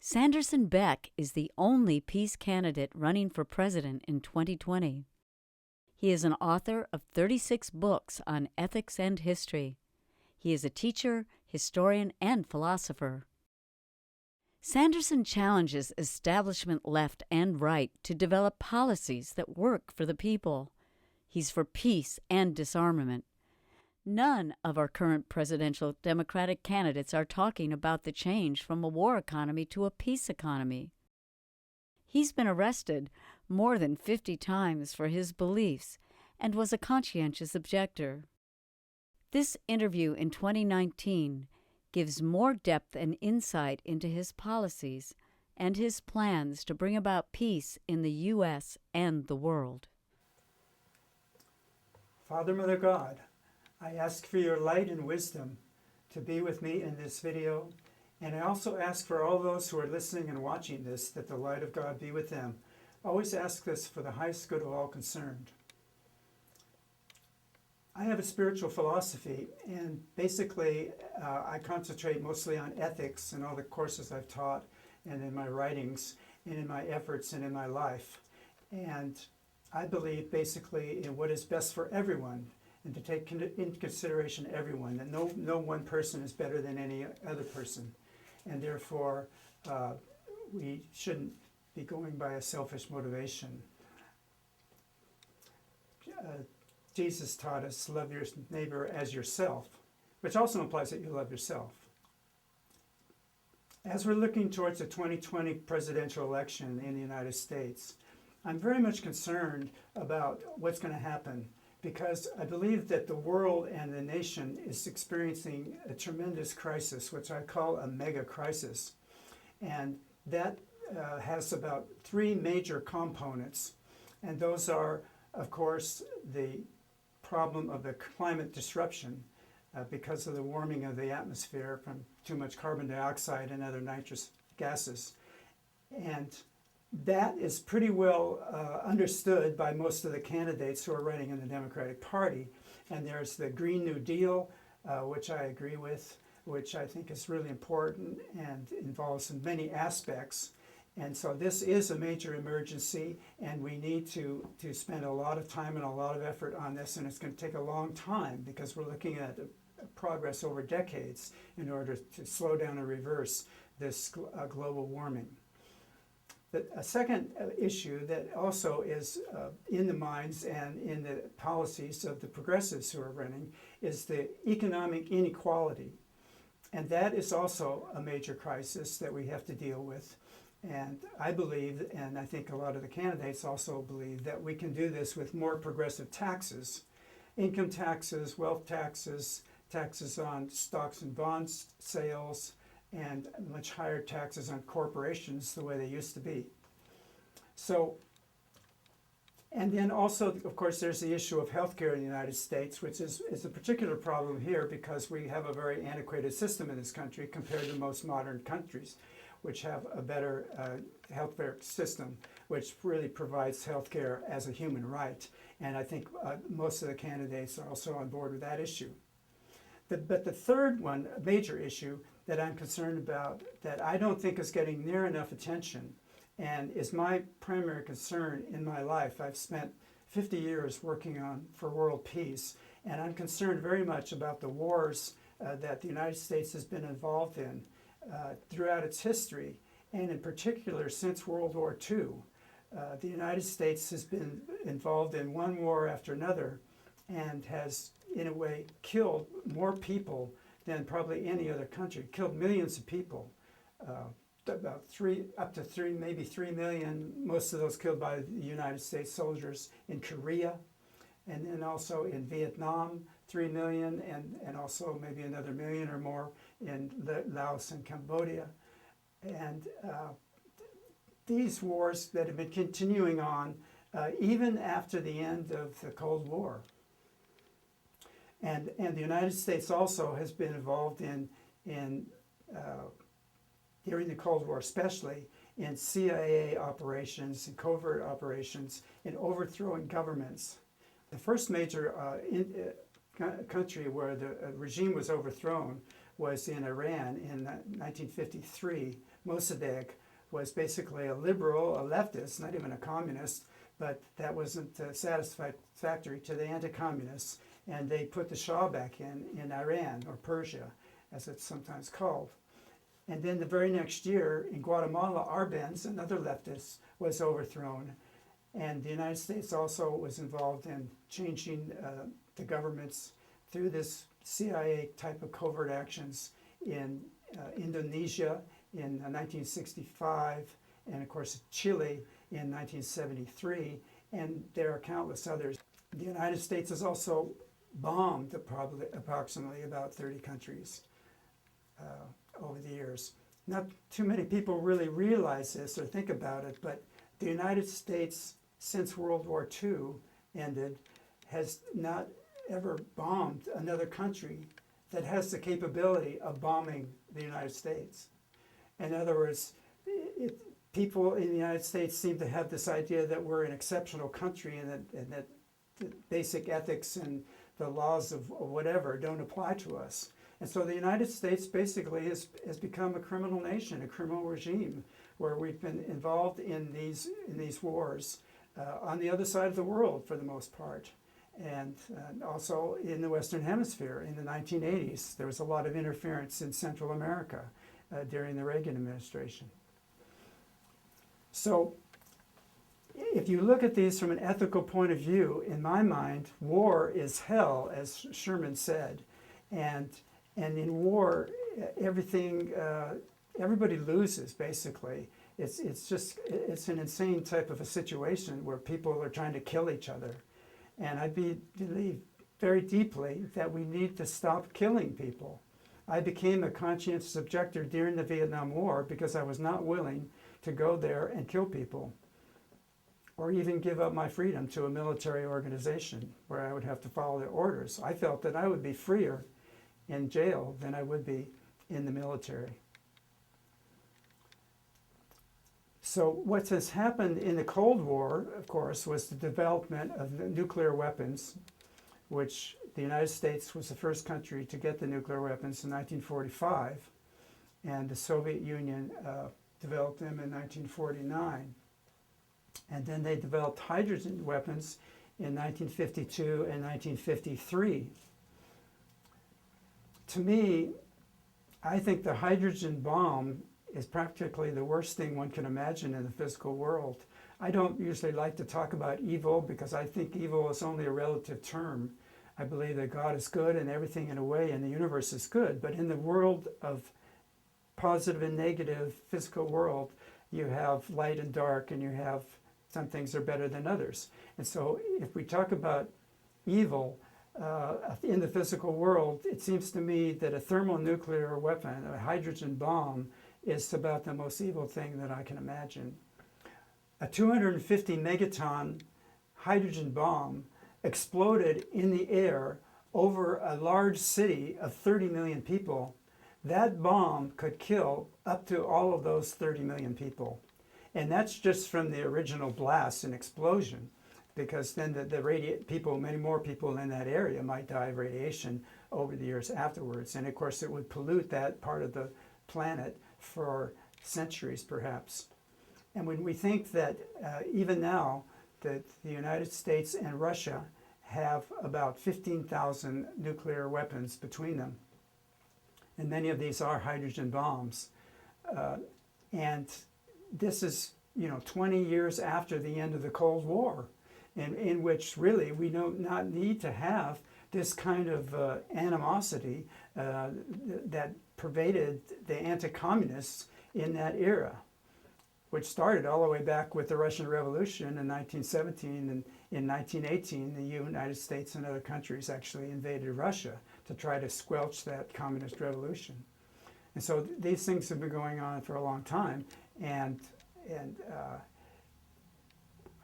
Sanderson Beck is the only peace candidate running for president in 2020. He is an author of 36 books on ethics and history. He is a teacher, historian, and philosopher. Sanderson challenges establishment left and right to develop policies that work for the people. He's for peace and disarmament. None of our current presidential Democratic candidates are talking about the change from a war economy to a peace economy. He's been arrested more than 50 times for his beliefs and was a conscientious objector. This interview in 2019 gives more depth and insight into his policies and his plans to bring about peace in the U.S. and the world. Father, Mother God, I ask for your light and wisdom to be with me in this video, and I also ask for all those who are listening and watching this that the light of God be with them. Always ask this for the highest good of all concerned. I have a spiritual philosophy, and basically I concentrate mostly on ethics in all the courses I've taught and in my writings and in my efforts and in my life. And I believe basically in what is best for everyone, and to take into consideration everyone, that no one person is better than any other person. And therefore, we shouldn't be going by a selfish motivation. Jesus taught us, love your neighbor as yourself, which also implies that you love yourself. As we're looking towards the 2020 presidential election in the United States, I'm very much concerned about what's going to happen, because I believe that the world and the nation is experiencing a tremendous crisis, which I call a mega crisis. And that has about 3 major components. And those are, of course, the problem of the climate disruption because of the warming of the atmosphere from too much carbon dioxide and other nitrous gases. And that is pretty well understood by most of the candidates who are running in the Democratic Party. And there's the Green New Deal, which I agree with, which I think is really important and involves many aspects. And so this is a major emergency, and we need to spend a lot of time and a lot of effort on this, and it's going to take a long time because we're looking at progress over decades in order to slow down and reverse this global warming. A second issue that also is in the minds and in the policies of the progressives who are running is the economic inequality. And that is also a major crisis that we have to deal with. And I believe, and I think a lot of the candidates also believe, that we can do this with more progressive taxes, income taxes, wealth taxes, taxes on stocks and bonds sales, and much higher taxes on corporations the way they used to be. So, and then also, of course, there's the issue of healthcare in the United States, which is a particular problem here because we have a very antiquated system in this country compared to most modern countries, which have a better healthcare system, which really provides healthcare as a human right. And I think most of the candidates are also on board with that issue. But the third one, a major issue that I'm concerned about, that I don't think is getting near enough attention, and is my primary concern in my life. I've spent 50 years working for world peace, and I'm concerned very much about the wars that the United States has been involved in throughout its history, and in particular since World War II. The United States has been involved in one war after another and has, in a way, killed more people than probably any other country, killed millions of people. About maybe 3 million, most of those killed by the United States soldiers in Korea, and then also in Vietnam, 3 million, and also maybe another million or more in Laos and Cambodia. And these wars that have been continuing on even after the end of the Cold War. And the United States also has been involved in during the Cold War especially, in CIA operations and covert operations in overthrowing governments. The first major country where the regime was overthrown was in Iran in 1953. Mossadegh was basically a liberal, a leftist, not even a communist, but that wasn't satisfactory to the anti-communists, and they put the Shah back in Iran, or Persia, as it's sometimes called. And then the very next year, in Guatemala, Arbenz, another leftist, was overthrown. And the United States also was involved in changing the governments through this CIA type of covert actions in Indonesia in 1965, and of course Chile in 1973, and there are countless others. The United States has also bombed approximately about 30 countries over the years. Not too many people really realize this or think about it, but the United States, since World War II ended, has not ever bombed another country that has the capability of bombing the United States. In other words, people in the United States seem to have this idea that we're an exceptional country and that the basic ethics and the laws of whatever don't apply to us. And so the United States basically has become a criminal nation, a criminal regime, where we've been involved in these wars on the other side of the world for the most part. And also in the Western Hemisphere in the 1980s, there was a lot of interference in Central America during the Reagan administration. So if you look at these from an ethical point of view, in my mind, war is hell, as Sherman said. And in war, everybody loses, basically. It's an insane type of a situation where people are trying to kill each other. And I believe very deeply that we need to stop killing people. I became a conscientious objector during the Vietnam War because I was not willing to go there and kill people, or even give up my freedom to a military organization where I would have to follow their orders. I felt that I would be freer in jail than I would be in the military. So what has happened in the Cold War, of course, was the development of nuclear weapons, which the United States was the first country to get the nuclear weapons in 1945, and the Soviet Union developed them in 1949. And then they developed hydrogen weapons in 1952 and 1953. To me, I think the hydrogen bomb is practically the worst thing one can imagine in the physical world. I don't usually like to talk about evil because I think evil is only a relative term. I believe that God is good and everything in a way in the universe is good, but in the world of positive and negative physical world, you have light and dark, and you have some things are better than others. And so if we talk about evil in the physical world, it seems to me that a thermonuclear weapon, a hydrogen bomb, is about the most evil thing that I can imagine. A 250 megaton hydrogen bomb exploded in the air over a large city of 30 million people. That bomb could kill up to all of those 30 million people. And that's just from the original blast and explosion, because then many more people in that area might die of radiation over the years afterwards. And of course it would pollute that part of the planet for centuries perhaps. And when we think that even now that the United States and Russia have about 15,000 nuclear weapons between them, and many of these are hydrogen bombs, and this is 20 years after the end of the Cold War, in which really we do not need to have this kind of animosity that pervaded the anti-communists in that era, which started all the way back with the Russian Revolution in 1917, and in 1918 the United States and other countries actually invaded Russia to try to squelch that communist revolution. And so these things have been going on for a long time, and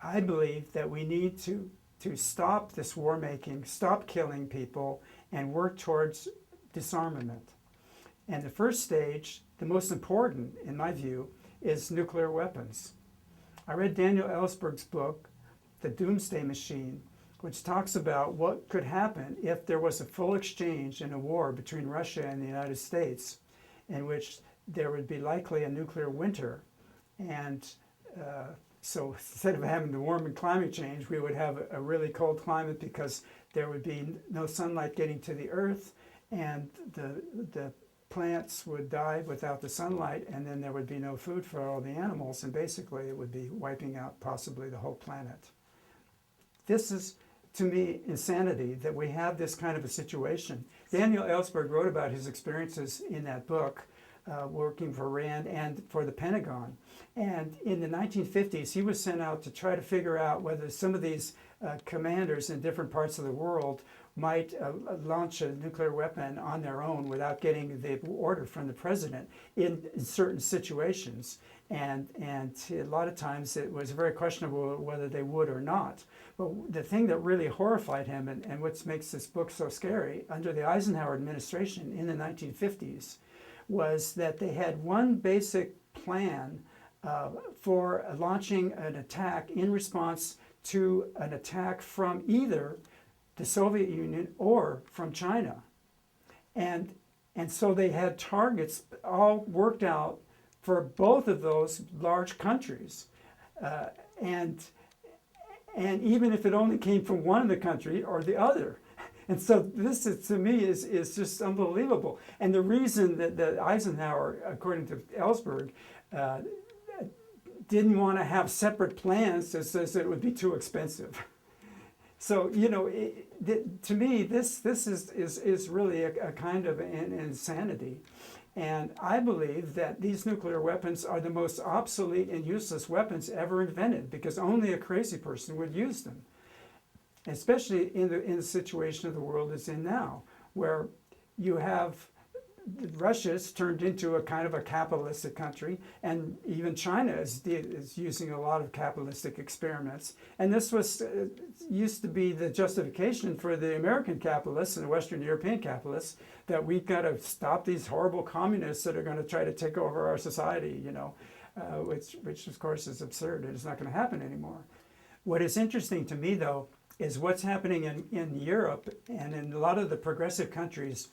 I believe that we need to stop this war making, stop killing people, and work towards disarmament. And the first stage, the most important in my view, is nuclear weapons. I read Daniel Ellsberg's book, The Doomsday Machine, which talks about what could happen if there was a full exchange in a war between Russia and the United States, in which there would be likely a nuclear winter. And so instead of having the warm and climate change, we would have a really cold climate because there would be no sunlight getting to the earth, and the plants would die without the sunlight, and then there would be no food for all the animals, and basically it would be wiping out possibly the whole planet. This is, to me, insanity that we have this kind of a situation. Daniel Ellsberg wrote about his experiences in that book, working for RAND and for the Pentagon. And in the 1950s, he was sent out to try to figure out whether some of these commanders in different parts of the world might launch a nuclear weapon on their own without getting the order from the president in certain situations. And a lot of times it was very questionable whether they would or not. But the thing that really horrified him, and what makes this book so scary, under the Eisenhower administration in the 1950s, was that they had one basic plan for launching an attack in response to an attack from either the Soviet Union or from China. And so they had targets all worked out for both of those large countries. And even if it only came from one of the country or the other. And so this, is, to me, is just unbelievable. And the reason that Eisenhower, according to Ellsberg, didn't want to have separate plans is that it would be too expensive. So, you know, to me, this is really a kind of an insanity. And I believe that these nuclear weapons are the most obsolete and useless weapons ever invented, because only a crazy person would use them. Especially in the situation of the world is in now, where you have Russia's turned into a kind of a capitalistic country, and even China is using a lot of capitalistic experiments. And this was used to be the justification for the American capitalists and the Western European capitalists, that we've got to stop these horrible communists that are going to try to take over our society, you know, which of course is absurd. It's not going to happen anymore. What is interesting to me, though, is what's happening in Europe and in a lot of the progressive countries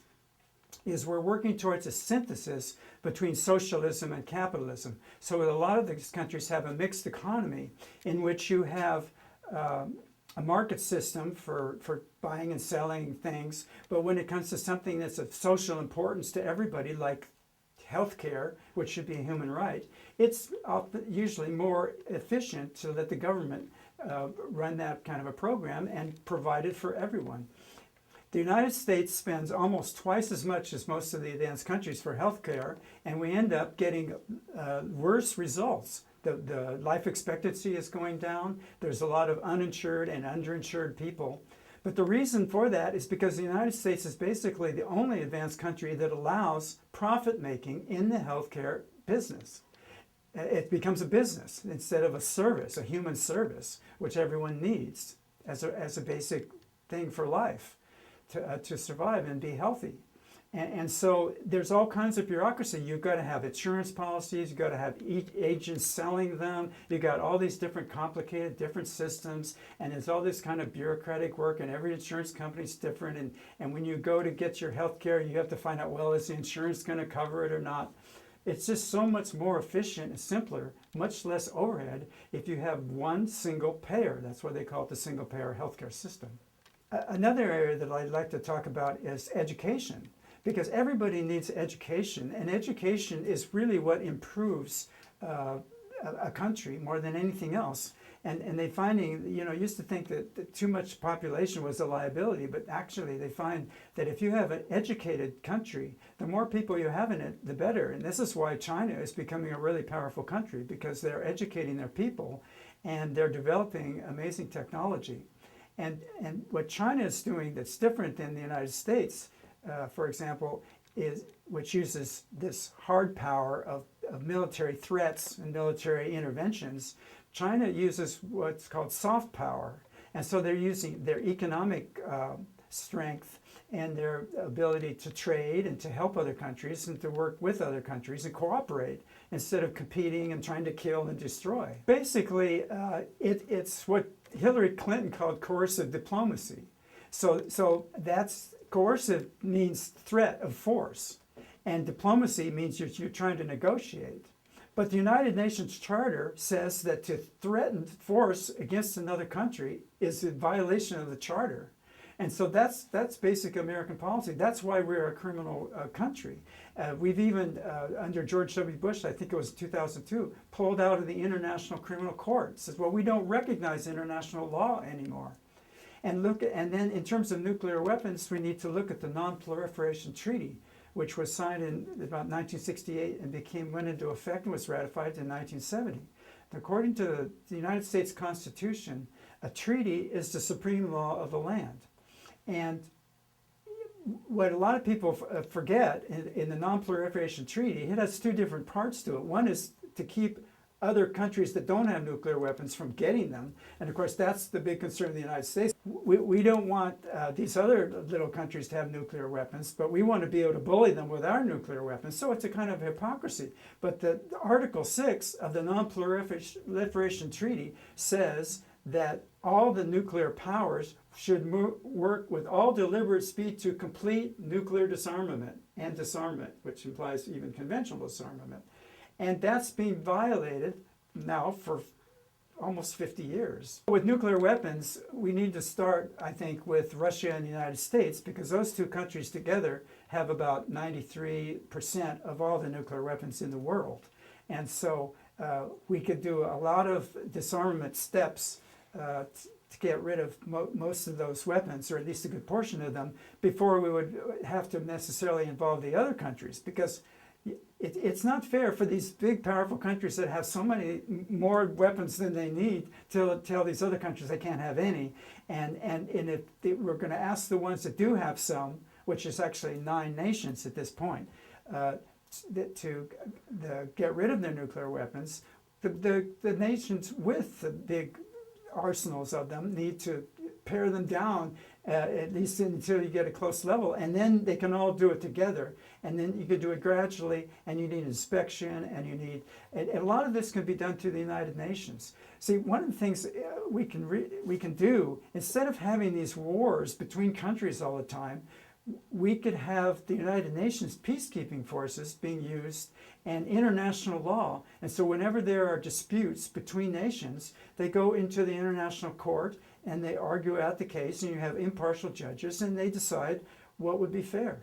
is we're working towards a synthesis between socialism and capitalism. So a lot of these countries have a mixed economy in which you have a market system for buying and selling things, but when it comes to something that's of social importance to everybody, like healthcare, which should be a human right, it's usually more efficient to let the government run that kind of a program and provide it for everyone. The United States spends almost twice as much as most of the advanced countries for healthcare, and we end up getting worse results. The life expectancy is going down. There's a lot of uninsured and underinsured people. But the reason for that is because the United States is basically the only advanced country that allows profit making in the healthcare business. It becomes a business instead of a service, a human service, which everyone needs as a basic thing for life to survive and be healthy. And so there's all kinds of bureaucracy. You've got to have insurance policies, you've got to have agents selling them, you've got all these different complicated, different systems, and there's all this kind of bureaucratic work, and every insurance company's different, and when you go to get your health care, you have to find out, well, is the insurance going to cover it or not? It's just so much more efficient and simpler, much less overhead, if you have one single payer. That's why they call it the single payer healthcare system. Another area that I'd like to talk about is education, because everybody needs education, and education is really what improves a country more than anything else. And they're finding, you know, used to think that too much population was a liability, but actually they find that if you have an educated country, the more people you have in it, the better. And this is why China is becoming a really powerful country, because they're educating their people and they're developing amazing technology. And what China is doing that's different than the United States, for example, which uses this hard power of military threats and military interventions. China uses what's called soft power. And so they're using their economic strength and their ability to trade and to help other countries and to work with other countries and cooperate instead of competing and trying to kill and destroy. Basically, it's what Hillary Clinton called coercive diplomacy. So that's coercive means threat of force, and diplomacy means you're trying to negotiate. But the United Nations Charter says that to threaten force against another country is a violation of the Charter. And so that's basic American policy. That's why we're a criminal country. We've even, under George W. Bush, I think it was 2002, pulled out of the International Criminal Court. Says, well, we don't recognize international law anymore. And then in terms of nuclear weapons, we need to look at the Non-Proliferation Treaty, which was signed in about 1968 and went into effect and was ratified in 1970. According to the United States Constitution, a treaty is the supreme law of the land. And what a lot of people forget in the Non-Proliferation Treaty, it has two different parts to it. One is to keep other countries that don't have nuclear weapons from getting them. And of course, that's the big concern of the United States. We don't want these other little countries to have nuclear weapons, but we want to be able to bully them with our nuclear weapons. So it's a kind of hypocrisy. But the Article 6 of the Non-Proliferation Treaty says that all the nuclear powers should work with all deliberate speed to complete nuclear disarmament and disarmament, which implies even conventional disarmament. And that's being violated now for almost 50 years. With nuclear weapons, we need to start, I think, with Russia and the United States, because those two countries together have about 93% of all the nuclear weapons in the world. And so we could do a lot of disarmament steps to get rid of most of those weapons, or at least a good portion of them, before we would have to necessarily involve the other countries, because it's not fair for these big, powerful countries that have so many more weapons than they need to tell these other countries they can't have any. And if we're going to ask the ones that do have some, which is actually 9 nations at this point, to get rid of their nuclear weapons, the nations with the big arsenals of them need to pare them down, at least until you get a close level, and then they can all do it together. And then you could do it gradually, and you need inspection, and you need, and a lot of this can be done through the United Nations. See, one of the things we can do, instead of having these wars between countries all the time, we could have the United Nations peacekeeping forces being used and international law. And so whenever there are disputes between nations, they go into the International Court and they argue out the case, and you have impartial judges, and they decide what would be fair.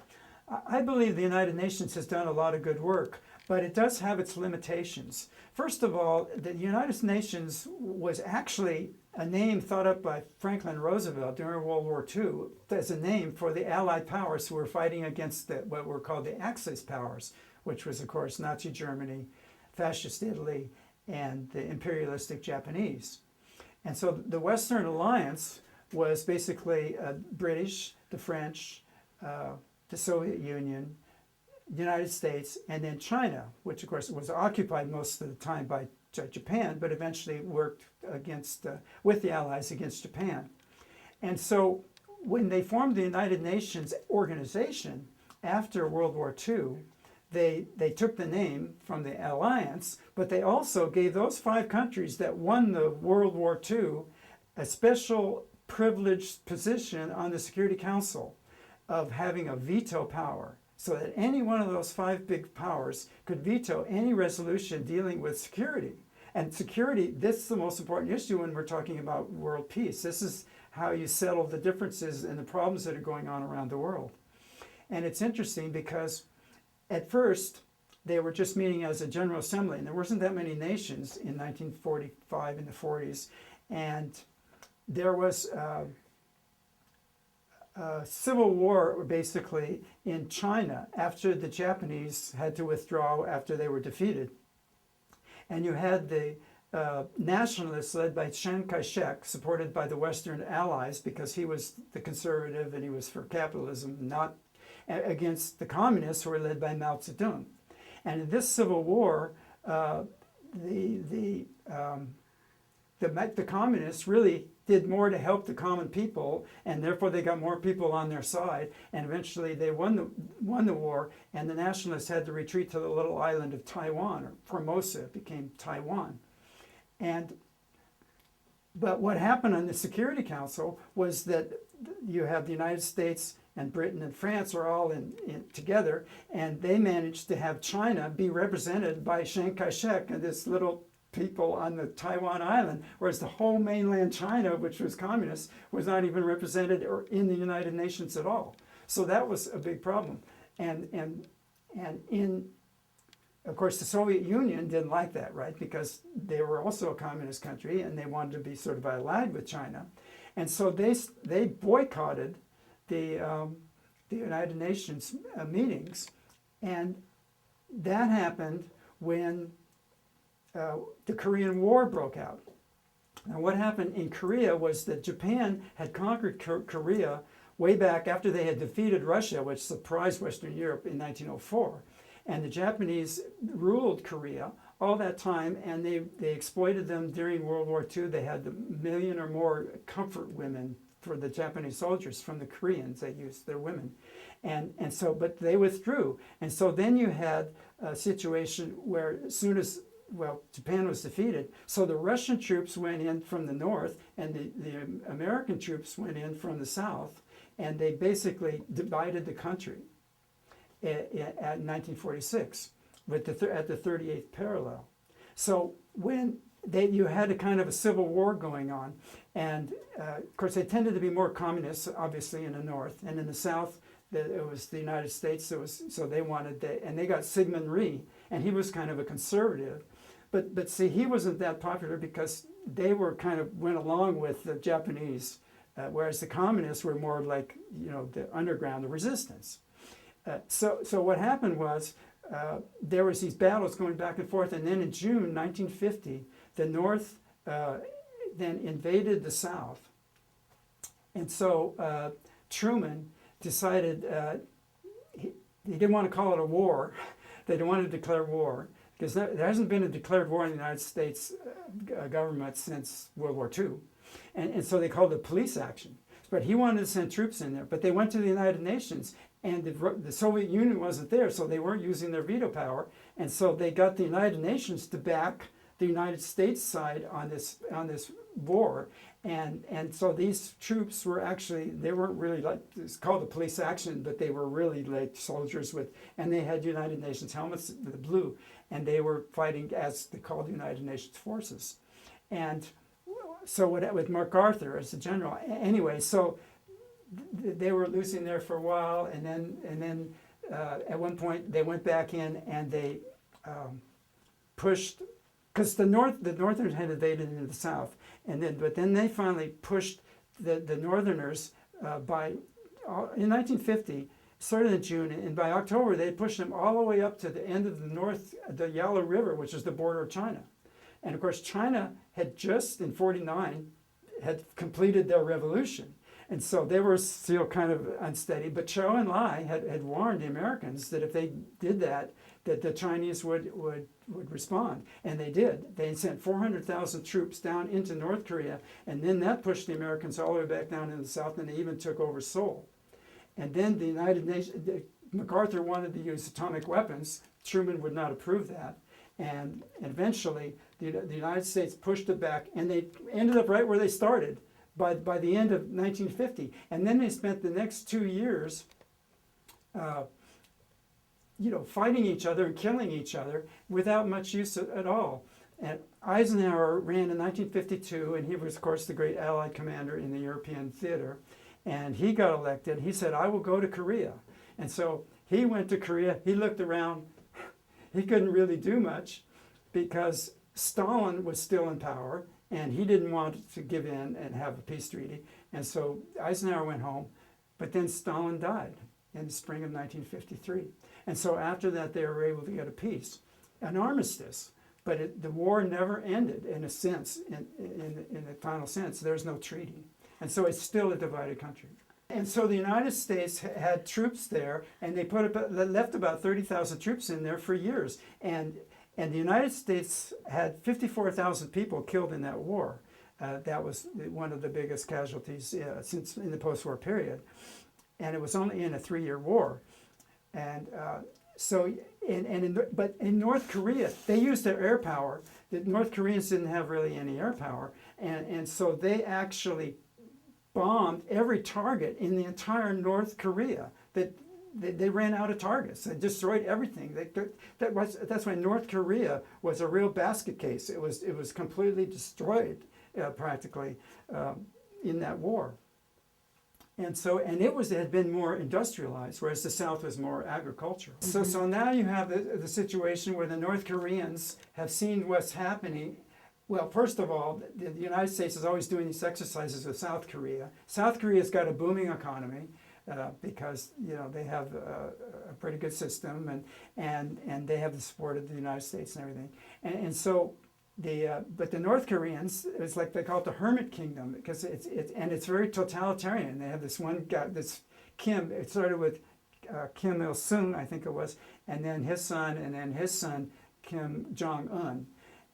I believe the United Nations has done a lot of good work, but it does have its limitations. First of all, the United Nations was actually a name thought up by Franklin Roosevelt during World War II as a name for the Allied powers who were fighting against what were called the Axis powers, which was, of course, Nazi Germany, Fascist Italy, and the imperialistic Japanese. And so the Western Alliance was basically British, the French, the Soviet Union, the United States, and then China, which of course was occupied most of the time by Japan, but eventually worked with the Allies against Japan. And so when they formed the United Nations organization after World War II, they took the name from the alliance, but they also gave those 5 countries that won the World War II a special privileged position on the Security Council of having a veto power, so that any one of those 5 big powers could veto any resolution dealing with security. And security, this is the most important issue when we're talking about world peace. This is how you settle the differences and the problems that are going on around the world. And it's interesting because at first, they were just meeting as a General Assembly, and there wasn't that many nations in 1945 in the 40s. And there was a civil war, basically, in China after the Japanese had to withdraw after they were defeated. And you had the nationalists led by Chiang Kai-shek, supported by the Western allies because he was the conservative and he was for capitalism, not against the communists who were led by Mao Zedong. And in this civil war, the communists really did more to help the common people, and therefore they got more people on their side, and eventually they won the war, and the nationalists had to retreat to the little island of Taiwan, or Formosa. It became Taiwan. But what happened on the Security Council was that you have the United States and Britain and France are all in together, and they managed to have China be represented by Chiang Kai-shek and this little people on the Taiwan island, whereas the whole mainland China, which was communist, was not even represented or in the United Nations at all. So that was a big problem. And of course, the Soviet Union didn't like that, right? Because they were also a communist country and they wanted to be sort of allied with China. And so they boycotted the United Nations meetings. And that happened when the Korean War broke out. Now, what happened in Korea was that Japan had conquered Korea way back after they had defeated Russia, which surprised Western Europe in 1904. And the Japanese ruled Korea all that time, and they exploited them during World War II. They had a million or more comfort women for the Japanese soldiers from the Koreans. They used their women. And so, but they withdrew. And so then you had a situation where as soon as, well, Japan was defeated, so the Russian troops went in from the north, and the American troops went in from the south, and they basically divided the country at 1946 at the 38th parallel. So when you had a kind of a civil war going on, and of course they tended to be more communist, obviously, in the north, and in the south it was the United States. So they wanted and they got Syngman Rhee, and he was kind of a conservative, but see, he wasn't that popular because they were kind of went along with the Japanese, whereas the communists were more like, you know, the underground, the resistance. So what happened was there was these battles going back and forth, and then in June 1950, the North then invaded the South, and so Truman decided he didn't want to call it a war. They didn't want to declare war because there hasn't been a declared war in the United States government since World War II, and so they called it police action. But he wanted to send troops in there, but they went to the United Nations. And the Soviet Union wasn't there, so they weren't using their veto power. And so they got the United Nations to back the United States side on this war. And so these troops were actually, they weren't really like, it's called a police action, but they were really like soldiers and they had United Nations helmets, the blue, and they were fighting as they called the United Nations forces. And so with MacArthur as the general, anyway, so they were losing there for a while, and then at one point they went back in and they pushed, because the Northerners had invaded into the South, but then they finally pushed the Northerners in 1950, started in June, and by October they pushed them all the way up to the end of the Yellow River, which is the border of China. And of course China had just in 1949 had completed their revolution. And so they were still kind of unsteady. But Zhou Enlai had warned the Americans that if they did that the Chinese would respond. And they did. They sent 400,000 troops down into North Korea. And then that pushed the Americans all the way back down in the south. And they even took over Seoul. And then the United Nations, MacArthur wanted to use atomic weapons. Truman would not approve that. And eventually the United States pushed it back. And they ended up right where they started. By the end of 1950, and then they spent the next 2 years, fighting each other and killing each other without much use at all. And Eisenhower ran in 1952, and he was, of course, the great Allied commander in the European theater. And he got elected. He said, "I will go to Korea." And so he went to Korea. He looked around. He couldn't really do much because Stalin was still in power. And he didn't want to give in and have a peace treaty. And so Eisenhower went home, but then Stalin died in the spring of 1953. And so after that, they were able to get a peace, an armistice. But the war never ended in a sense, in the final sense. There's no treaty. And so it's still a divided country. And so the United States had troops there, and they left about 30,000 troops in there for years. And the United States had 54,000 people killed in that war. That was one of the biggest casualties since in the post-war period. And it was only in a 3-year war. And but in North Korea, they used their air power. The North Koreans didn't have really any air power. And so they actually bombed every target in the entire North Korea. They ran out of targets. They destroyed everything. That's why North Korea was a real basket case. It was completely destroyed practically in that war. And it had been more industrialized, whereas the South was more agricultural. Mm-hmm. So now you have the situation where the North Koreans have seen what's happening. Well, first of all, the United States is always doing these exercises with South Korea. South Korea's got a booming economy because they have a pretty good system and they have the support of the United States and everything. And so but the North Koreans, it's like they call it the Hermit Kingdom because it's very totalitarian. They have this one guy, this Kim. It started with Kim Il Sung, I think it was, and then his son Kim Jong Un,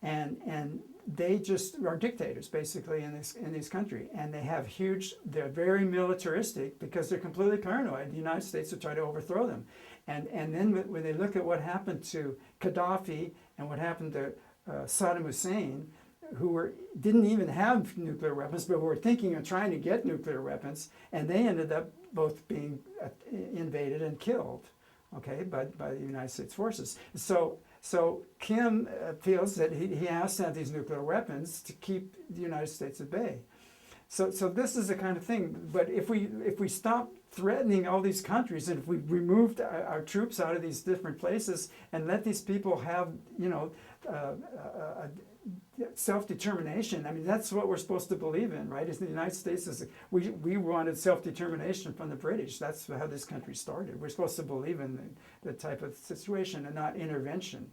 and they just are dictators basically in this country, and they're very militaristic because they're completely paranoid. The United States will try to overthrow them, and then when they look at what happened to Gaddafi and what happened to Saddam Hussein, who didn't even have nuclear weapons, but were thinking of trying to get nuclear weapons, and they ended up both being invaded and killed, by the United States forces. So Kim feels that he has to have these nuclear weapons to keep the United States at bay. So this is the kind of thing. But if we stop threatening all these countries, and if we removed our troops out of these different places and let these people have self-determination. I mean, that's what we're supposed to believe in, right? Is the United States we wanted self-determination from the British. That's how this country started. We're supposed to believe in the type of situation and not intervention.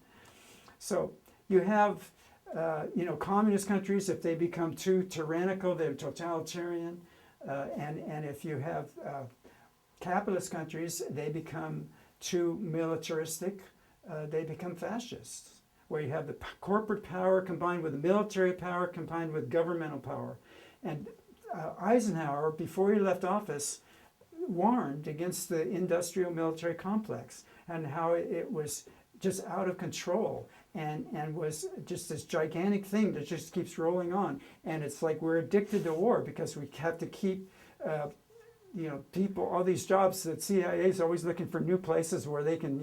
So you have, communist countries, if they become too tyrannical, they're totalitarian. And if you have capitalist countries, they become too militaristic, they become fascists, where you have the corporate power combined with military power combined with governmental power. And Eisenhower, before he left office, warned against the industrial military complex and how it was just out of control and was just this gigantic thing that just keeps rolling on. And it's like we're addicted to war because we have to keep people, all these jobs. That CIA is always looking for new places where they can,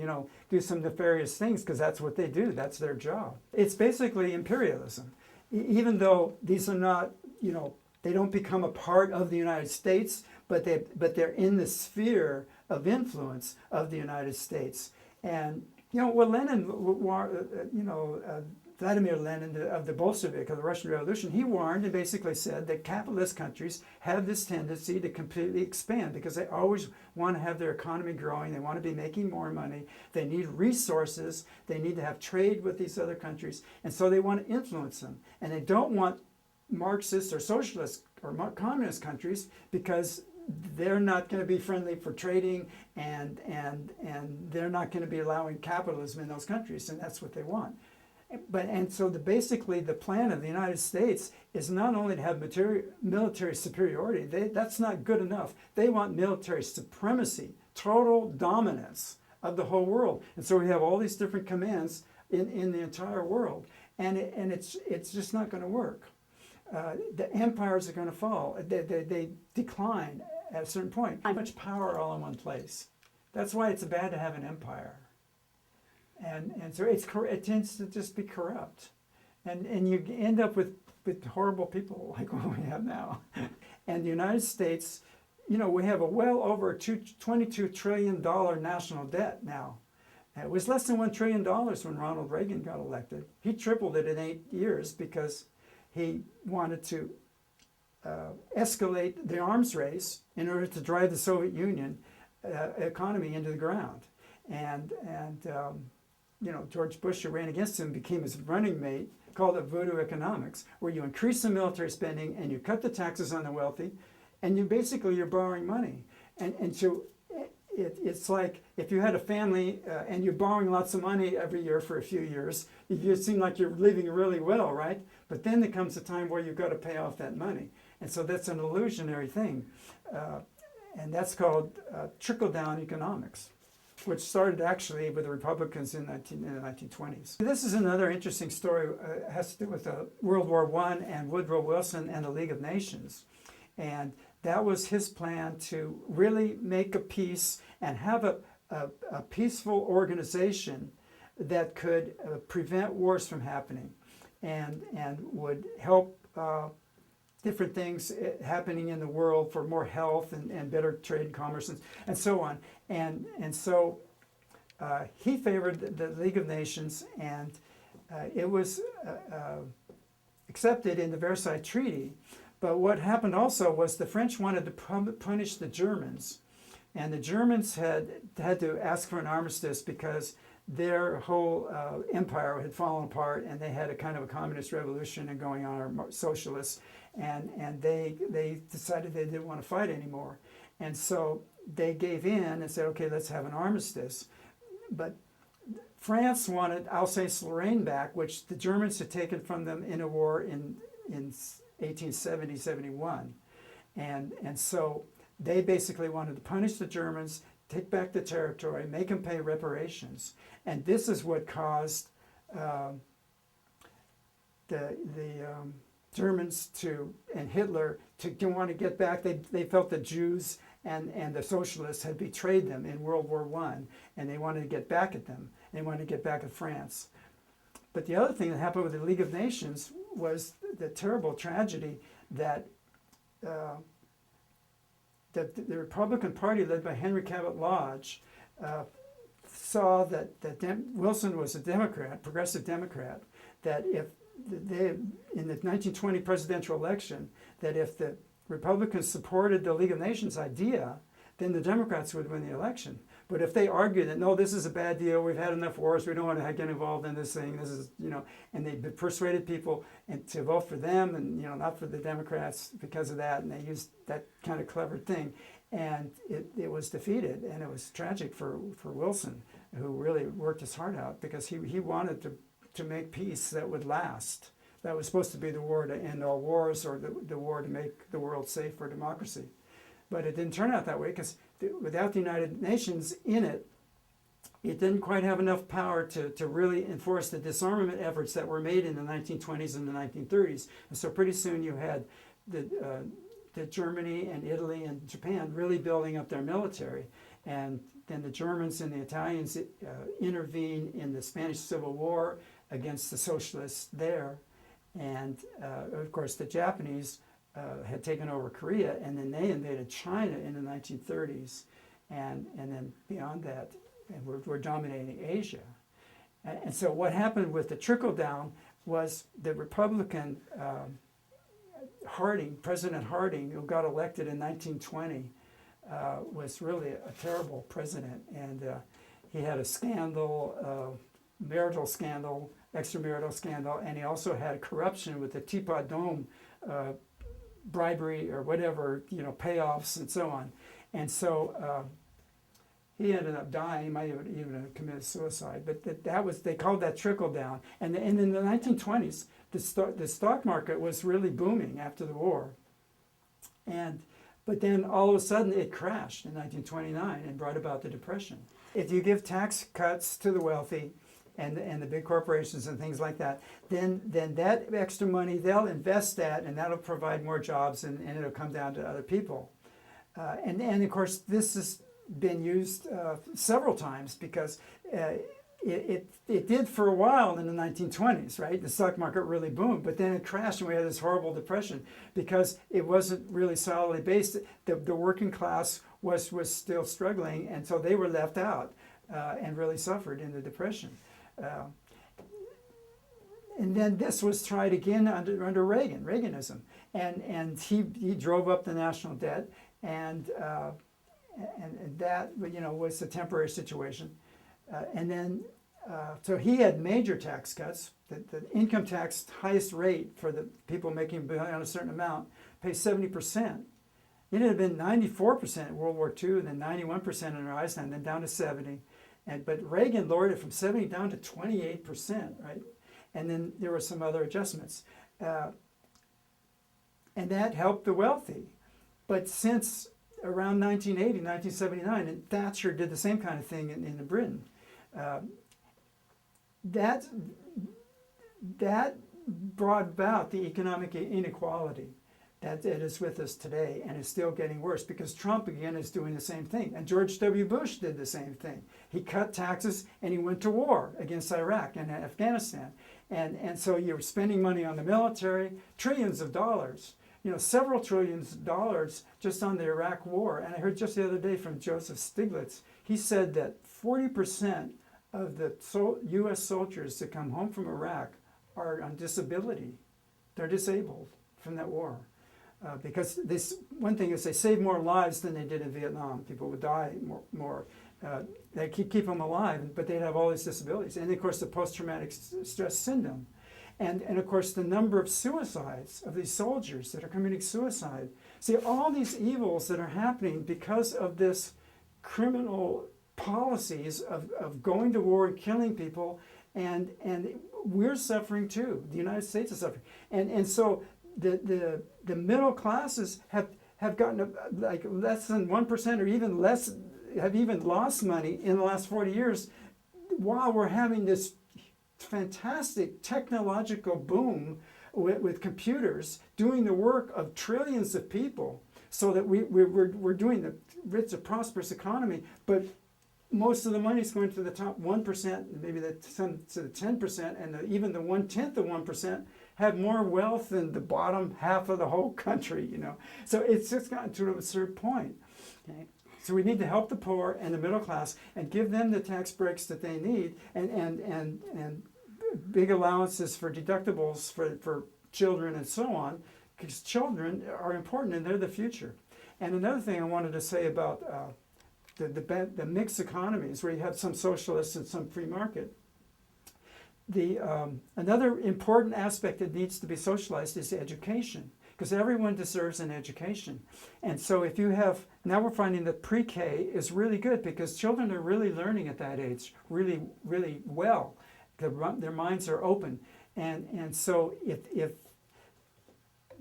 do some nefarious things because that's what they do. That's their job. It's basically imperialism. Even though these are not, they don't become a part of the United States, but they're in the sphere of influence of the United States. And Vladimir Lenin of the Bolshevik, of the Russian Revolution, he warned and basically said that capitalist countries have this tendency to completely expand because they always want to have their economy growing. They want to be making more money. They need resources. They need to have trade with these other countries. And so they want to influence them. And they don't want Marxist or socialist or communist countries because they're not going to be friendly for trading and they're not going to be allowing capitalism in those countries. And that's what they want. So basically the plan of the United States is not only to have military superiority, that's not good enough. They want military supremacy, total dominance of the whole world. And so we have all these different commands in the entire world. And it's just not going to work. The empires are going to fall. They decline at a certain point. Too much power all in one place. That's why it's bad to have an empire. And so it tends to just be corrupt. And you end up with horrible people like what we have now. And the United States, we have a well over $22 trillion national debt now. It was less than $1 trillion when Ronald Reagan got elected. He tripled it in 8 years because he wanted to escalate the arms race in order to drive the Soviet Union economy into the ground. And George Bush, who ran against him, became his running mate, called it voodoo economics, where you increase the military spending and you cut the taxes on the wealthy, and you're borrowing money. And so it's like if you had a family and you're borrowing lots of money every year for a few years, you seem like you're living really well, right? But then there comes a time where you've got to pay off that money. And so that's an illusionary thing. And that's called trickle-down economics, which started actually with the Republicans in the 1920s. This is another interesting story. It has to do with World War I and Woodrow Wilson and the League of Nations. And that was his plan to really make a peace and have a peaceful organization that could prevent wars from happening and would help different things happening in the world for more health and better trade and commerce and so on. And so he favored the League of Nations, and it was accepted in the Versailles Treaty. But what happened also was the French wanted to punish the Germans, and the Germans had to ask for an armistice because their whole empire had fallen apart, and they had a kind of a communist revolution and going on, or socialists, and they decided they didn't want to fight anymore, and so they gave in and said, okay, let's have an armistice. But France wanted Alsace-Lorraine back, which the Germans had taken from them in a war in 1870-71, and so they basically wanted to punish the Germans, take back the territory, make them pay reparations, and this is what caused the Germans and Hitler to want to get back. They felt the Jews and the socialists had betrayed them in World War I, and they wanted to get back at them. They wanted to get back at France. But the other thing that happened with the League of Nations was the terrible tragedy that the Republican Party, led by Henry Cabot Lodge, saw that Wilson was a Democrat, progressive Democrat, that if in the 1920 presidential election, that if the Republicans supported the League of Nations idea, then the Democrats would win the election. But if they argued that, no, this is a bad deal, we've had enough wars, we don't want to get involved in this thing, this is, and they persuaded people to vote for them and, not for the Democrats because of that, and they used that kind of clever thing. And it was defeated, and it was tragic for Wilson, who really worked his heart out because he wanted to make peace that would last. That was supposed to be the war to end all wars, or the war to make the world safe for democracy. But it didn't turn out that way because without the United Nations in it, it didn't quite have enough power to really enforce the disarmament efforts that were made in the 1920s and the 1930s. And so pretty soon you had the Germany and Italy and Japan really building up their military. And then the Germans and the Italians intervened in the Spanish Civil War against the socialists there. And of course the Japanese had taken over Korea, and then they invaded China in the 1930s, and then beyond that, and we're dominating Asia. And so what happened with the trickle-down was the Republican President Harding, who got elected in 1920, was really a terrible president, and he had a scandal, marital scandal, extramarital scandal, and he also had corruption with the Teapot Dome bribery or whatever, payoffs and so on. And so he ended up dying. He might have even committed suicide. But they called that trickle down. And in the 1920s, the stock market was really booming after the war. But then all of a sudden it crashed in 1929 and brought about the Depression. If you give tax cuts to the wealthy and the big corporations and things like that, then that extra money, they'll invest that, and that'll provide more jobs, and it'll come down to other people. And of course, this has been used several times because it did for a while in the 1920s, right? The stock market really boomed, but then it crashed and we had this horrible depression because it wasn't really solidly based. The working class was still struggling, and so they were left out and really suffered in the Depression. And then this was tried again under Reaganism, and he drove up the national debt, and that was a temporary situation, and then so he had major tax cuts. The income tax highest rate for the people making beyond a certain amount pays 70%, It had been 94% in World War II, and then 91% under Eisenhower, and then down to 70. But Reagan lowered it from 70 down to 28%, right? And then there were some other adjustments. And that helped the wealthy. But since around 1980, 1979, and Thatcher did the same kind of thing in Britain, that brought about the economic inequality that is with us today, and is still getting worse because Trump again is doing the same thing, and George W. Bush did the same thing. He cut taxes and he went to war against Iraq and Afghanistan, and so you're spending money on the military, trillions of dollars, several trillions of dollars just on the Iraq war. And I heard just the other day from Joseph Stiglitz, he said that 40% of the U.S. soldiers that come home from Iraq are on disability. They're disabled from that war. Because one thing is they saved more lives than they did in Vietnam. People would die more. They keep them alive, but they'd have all these disabilities. And of course the post-traumatic stress syndrome. And of course the number of suicides of these soldiers that are committing suicide. See, all these evils that are happening because of this criminal policies of going to war and killing people, and we're suffering too. The United States is suffering. And so the middle classes have gotten like less than 1% or even less, have even lost money in the last 40 years, while we're having this fantastic technological boom with computers doing the work of trillions of people, so that we're doing the rich, a prosperous economy, but most of the money is going to the top 1%, maybe to the 10%, and even the 1/10 of 1% have more wealth than the bottom half of the whole country, So it's just gotten to an absurd point. Okay? So we need to help the poor and the middle class and give them the tax breaks that they need, and big allowances for deductibles for children and so on, because children are important and they're the future. And another thing I wanted to say about the mixed economies where you have some socialists and some free market. Another important aspect that needs to be socialized is education, because everyone deserves an education. And so if you have, now we're finding that pre-K is really good because children are really learning at that age really, really well. Their minds are open. And so if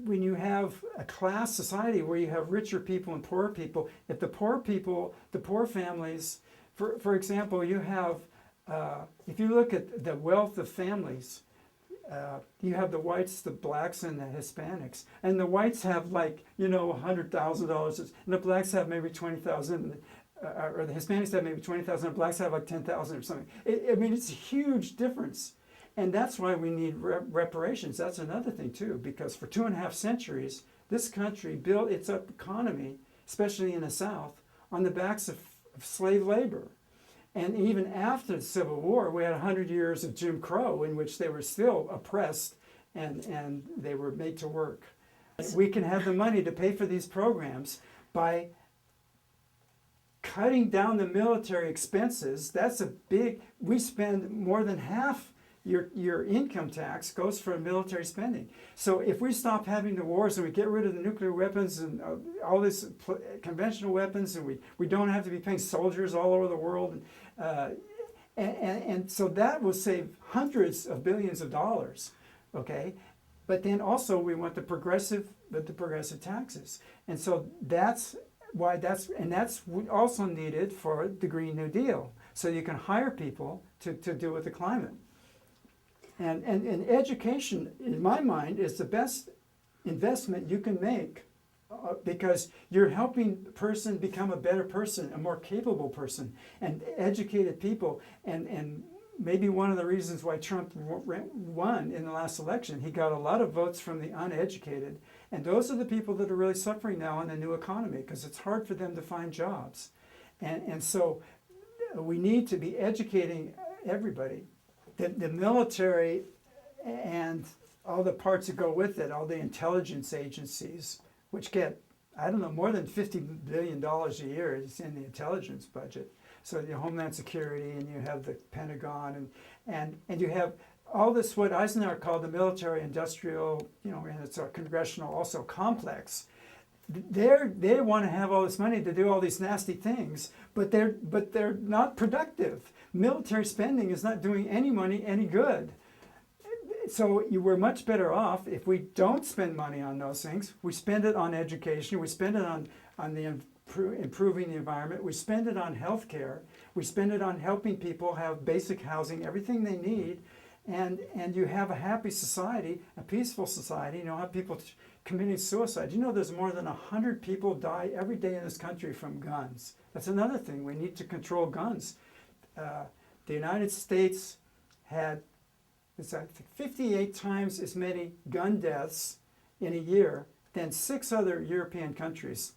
when you have a class society where you have richer people and poorer people, if the poor people, the poor families, for example, you have, if you look at the wealth of families, you have the whites, the blacks, and the Hispanics. And the whites have $100,000, and the blacks have maybe 20,000, or the Hispanics have maybe 20,000, and the blacks have like 10,000 or something. It's a huge difference. And that's why we need reparations. That's another thing too, because for 2.5 centuries, this country built its economy, especially in the South, on the backs of slave labor. And even after the Civil War, we had 100 years of Jim Crow in which they were still oppressed and they were made to work. We can have the money to pay for these programs by cutting down the military expenses. That's we spend more than half your income tax goes for military spending. So if we stop having the wars and we get rid of the nuclear weapons and all these conventional weapons, and we don't have to be paying soldiers all over the world, and so that will save hundreds of billions of dollars, okay? But then also we want the progressive taxes, and so that's that's also needed for the Green New Deal, so you can hire people to deal with the climate. And education, in my mind, is the best investment you can make because you're helping the person become a better person, a more capable person, and educated people. And maybe one of the reasons why Trump won in the last election, he got a lot of votes from the uneducated. And those are the people that are really suffering now in the new economy because it's hard for them to find jobs. And so we need to be educating everybody. The military and all the parts that go with it, all the intelligence agencies, which get, more than $50 billion a year is in the intelligence budget. So you have Homeland Security, and you have the Pentagon, and you have all this, what Eisenhower called the military industrial, and it's a congressional also complex. they want to have all this money to do all these nasty things, but they're not productive. Military spending is not doing any money any good. So we're much better off if we don't spend money on those things. We spend it on education. We spend it on improving the environment. We spend it on health care. We spend it on helping people have basic housing, everything they need. And you have a happy society, a peaceful society. You know, have people committing suicide. You know, there's more than 100 people die every day in this country from guns. That's another thing. We need to control guns. The United States had 58 times as many gun deaths in a year than 6 other European countries.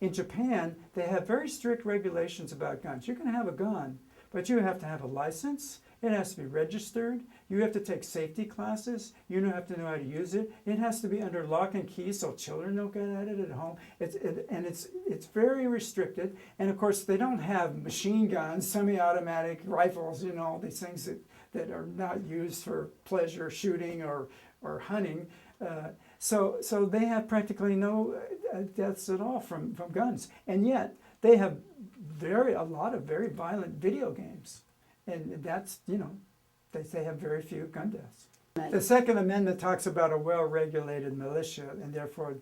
In Japan, they have very strict regulations about guns. You can have a gun, but you have to have a license. It has to be registered. You have to take safety classes. You have to know how to use it. It has to be under lock and key so children don't get at it at home. It's very restricted. And of course, they don't have machine guns, semi-automatic rifles, you know, these things that are not used for pleasure shooting or hunting. So they have practically no deaths at all from guns. And yet, they have a lot of very violent video games. And that's, you know, they have very few gun deaths. Right. The Second Amendment talks about a well-regulated militia and therefore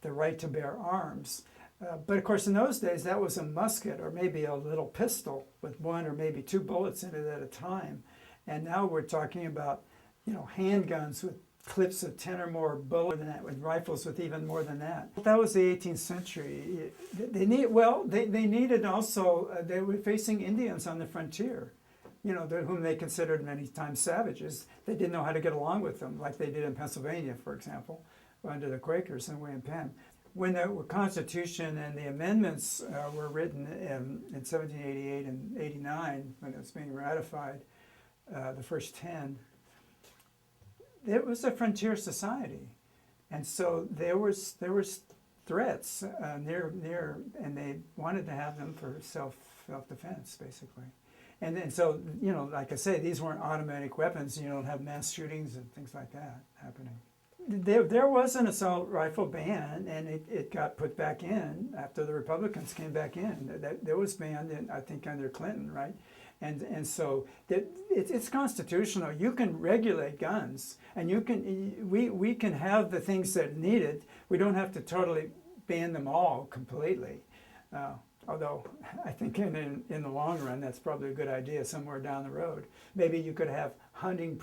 the right to bear arms. But of course, in those days, that was a musket or maybe a little pistol with 1 or maybe 2 bullets in it at a time. And now we're talking about, you know, handguns with clips of 10 or more bullets than that, with rifles with even more than that. That was the 18th century. They needed also, they were facing Indians on the frontier, you know, whom they considered many times savages. They didn't know how to get along with them, like they did in Pennsylvania, for example, under the Quakers and William Penn. When the Constitution and the amendments were written in 1788 and 89, when it was being ratified, the first 10, it was a frontier society, and so there was threats near, and they wanted to have them for self-defense, basically. And so, you know, like I say, these weren't automatic weapons. You don't have mass shootings and things like that happening. There was an assault rifle ban, and it got put back in after the Republicans came back in. That was banned, I think, under Clinton, right? And so it's constitutional. You can regulate guns, and we can have the things that are needed. We don't have to totally ban them all completely. Although I think in the long run, that's probably a good idea somewhere down the road. Maybe you could have hunting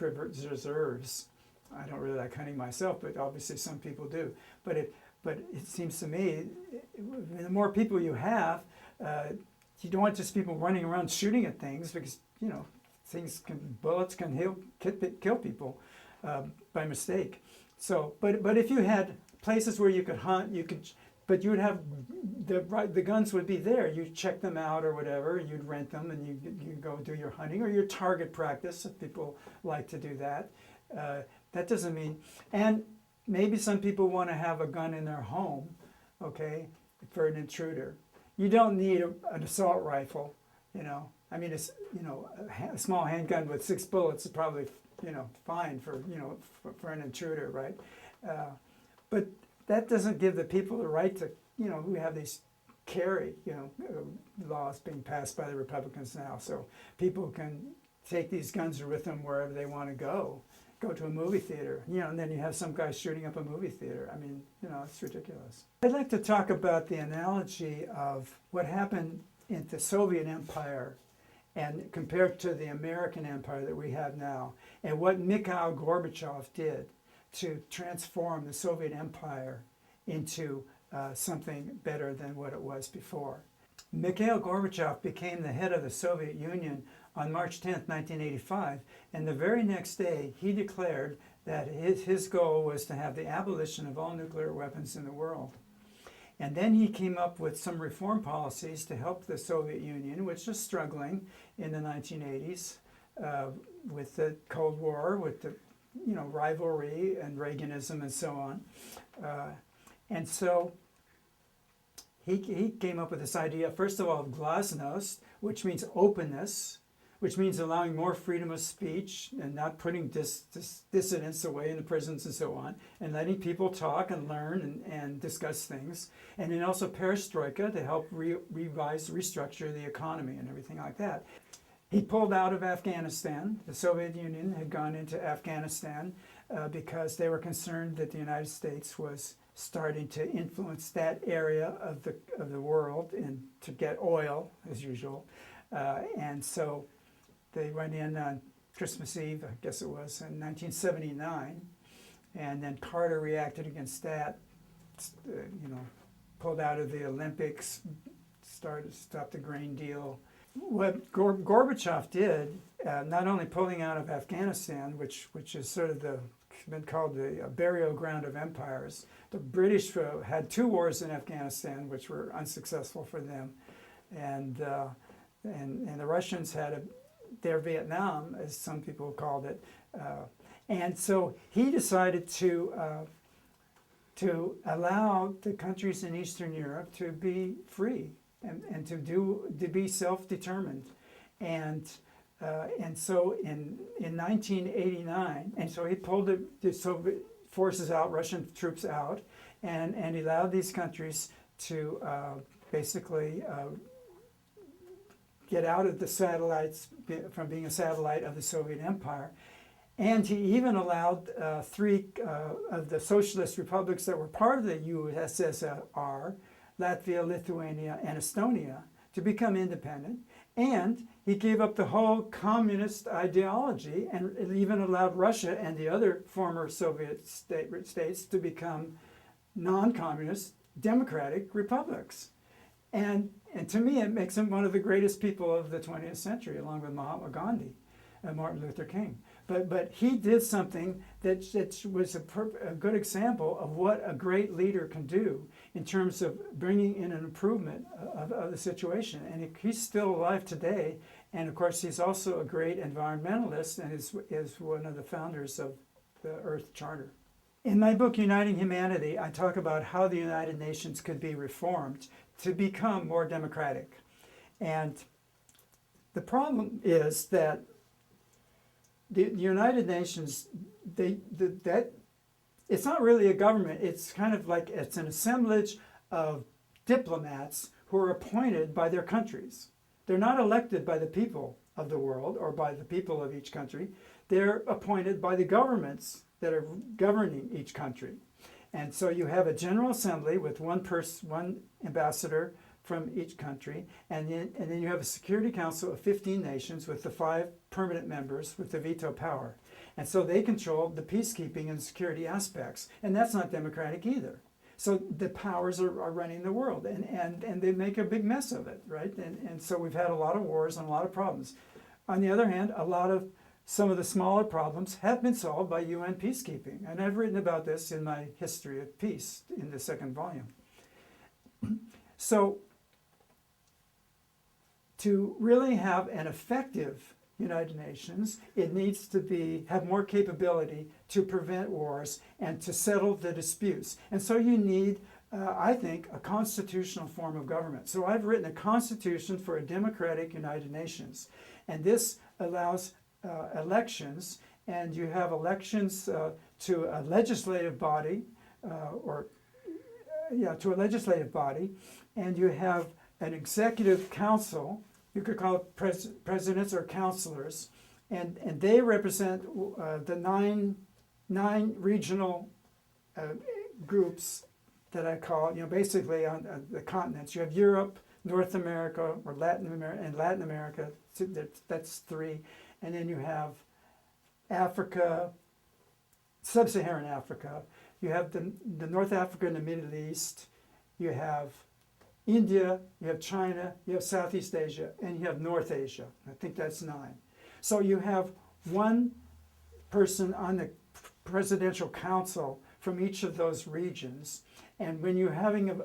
reserves. I don't really like hunting myself, but obviously some people do. But it seems to me, the more people you have, you don't want just people running around shooting at things, because, you know, bullets can kill people by mistake. So, but if you had places where you could hunt, but you would have the guns would be there. You check them out or whatever. You'd rent them, and you go do your hunting or your target practice if people like to do that. That doesn't mean, and maybe some people want to have a gun in their home, okay, for an intruder. You don't need an assault rifle, you know. I mean, it's, you know, a small handgun with 6 bullets is probably, you know, fine for, you know, for an intruder, right? But that doesn't give the people the right to, you know, we have these carry, you know, laws being passed by the Republicans now, so people can take these guns with them wherever they want to go to a movie theater, you know, and then you have some guy shooting up a movie theater. I mean, you know, it's ridiculous. I'd like to talk about the analogy of what happened in the Soviet Empire and compared to the American empire that we have now, and what Mikhail Gorbachev did to transform the Soviet Empire into something better than what it was before. Mikhail Gorbachev became the head of the Soviet Union on March 10, 1985, and the very next day he declared that his goal was to have the abolition of all nuclear weapons in the world. And then he came up with some reform policies to help the Soviet Union, which was struggling in the 1980s with the Cold War, with the, you know, rivalry and Reaganism and so on. And so he came up with this idea, first of all, of glasnost, which means openness, which means allowing more freedom of speech and not putting dissidents away in the prisons and so on, and letting people talk and learn and discuss things. And then also perestroika to help restructure the economy and everything like that. He pulled out of Afghanistan. The Soviet Union had gone into Afghanistan because they were concerned that the United States was starting to influence that area of the world and to get oil, as usual. And so they went in on Christmas Eve, I guess it was, in 1979. And then Carter reacted against that, pulled out of the Olympics, stopped the grain deal. What Gorbachev did, not only pulling out of Afghanistan, which is sort of been called the burial ground of empires. The British had 2 wars in Afghanistan, which were unsuccessful for them, and the Russians had their Vietnam, as some people called it, and so he decided to allow the countries in Eastern Europe to be free and to be self-determined, and so in 1989, and so he pulled the Soviet forces out, Russian troops out, and he allowed these countries to basically get out of the satellites, from being a satellite of the Soviet Empire. And he even allowed 3 of the socialist republics that were part of the USSR, Latvia, Lithuania, and Estonia, to become independent. And he gave up the whole communist ideology and even allowed Russia and the other former Soviet states to become non-communist democratic republics. And to me, it makes him one of the greatest people of the 20th century, along with Mahatma Gandhi and Martin Luther King. But he did something that was a good example of what a great leader can do in terms of bringing in an improvement of the situation. And he's still alive today. And of course, he's also a great environmentalist and is one of the founders of the Earth Charter. In my book, Uniting Humanity, I talk about how the United Nations could be reformed to become more democratic. And the problem is that the United Nations, it's not really a government. It's kind of like it's an assemblage of diplomats who are appointed by their countries. They're not elected by the people of the world or by the people of each country. They're appointed by the governments that are governing each country. And so you have a General Assembly with one ambassador from each country, and then you have a Security Council of 15 nations with the 5 permanent members with the veto power. And so they control the peacekeeping and security aspects, and that's not democratic either. So the powers are running the world, and they make a big mess of it, right? And so we've had a lot of wars and a lot of problems. On the other hand, some of the smaller problems have been solved by UN peacekeeping, and I've written about this in my History of Peace in the 2nd volume. So to really have an effective United Nations, it needs to have more capability to prevent wars and to settle the disputes. And so you need, I think, a constitutional form of government. So I've written a constitution for a democratic United Nations. And this allows elections, and you have elections to a legislative body, to a legislative body, and you have an executive council. You could call it presidents or counselors, and they represent the nine regional groups that I call, basically on the continents. You have Europe, North America, or Latin America. That's 3, and then you have Africa, Sub-Saharan Africa. You have the North Africa and the Middle East. You have India, you have China, you have Southeast Asia, and you have North Asia. I think that's 9. So you have one person on the presidential council from each of those regions. And when you're having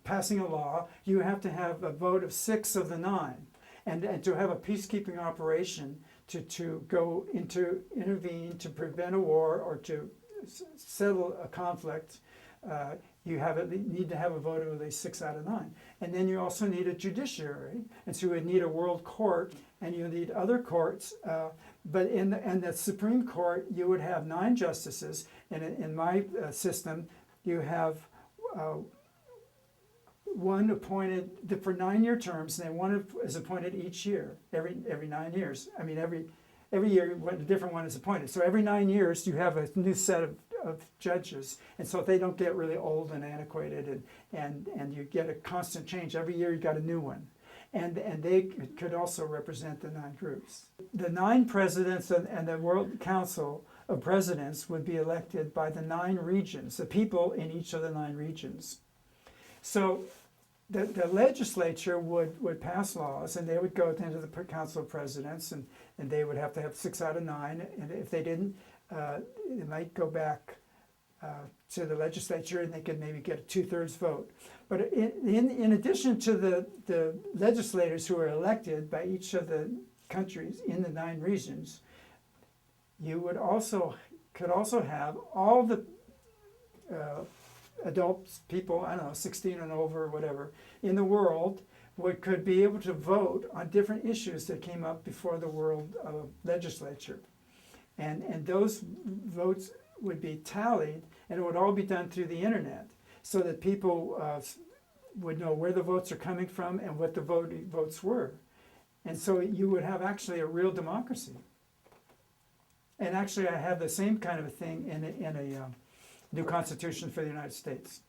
passing a law, you have to have a vote of 6 of the 9. And to have a peacekeeping operation to go intervene to prevent a war or to settle a conflict, you need to have a vote of at least 6 out of 9. And then you also need a judiciary, and so you would need a world court, and you need other courts. But in the Supreme Court, you would have 9 justices, and in my system, you have one appointed for 9-year terms, and then one is appointed each year, every 9 years. I mean, every year a different one is appointed. So every 9 years, you have a new set of judges, and so they don't get really old and antiquated, and you get a constant change. Every year you got a new one, and they could also represent the 9 groups. The 9 presidents and the World Council of Presidents would be elected by the 9 regions, the people in each of the 9 regions. So the legislature would pass laws, and they would go into the Council of Presidents, and they would have to have 6 out of 9, and if they didn't, it might go back to the legislature, and they could maybe get a 2/3 vote. But in addition to the legislators who are elected by each of the countries in the 9 regions, you could also have all the adults, people, I don't know, 16 and over or whatever, in the world could be able to vote on different issues that came up before the world legislature. And those votes would be tallied, and it would all be done through the internet, so that people would know where the votes are coming from and what the votes were. And so you would have actually a real democracy. And actually I have the same kind of a thing in a new Constitution for the United States.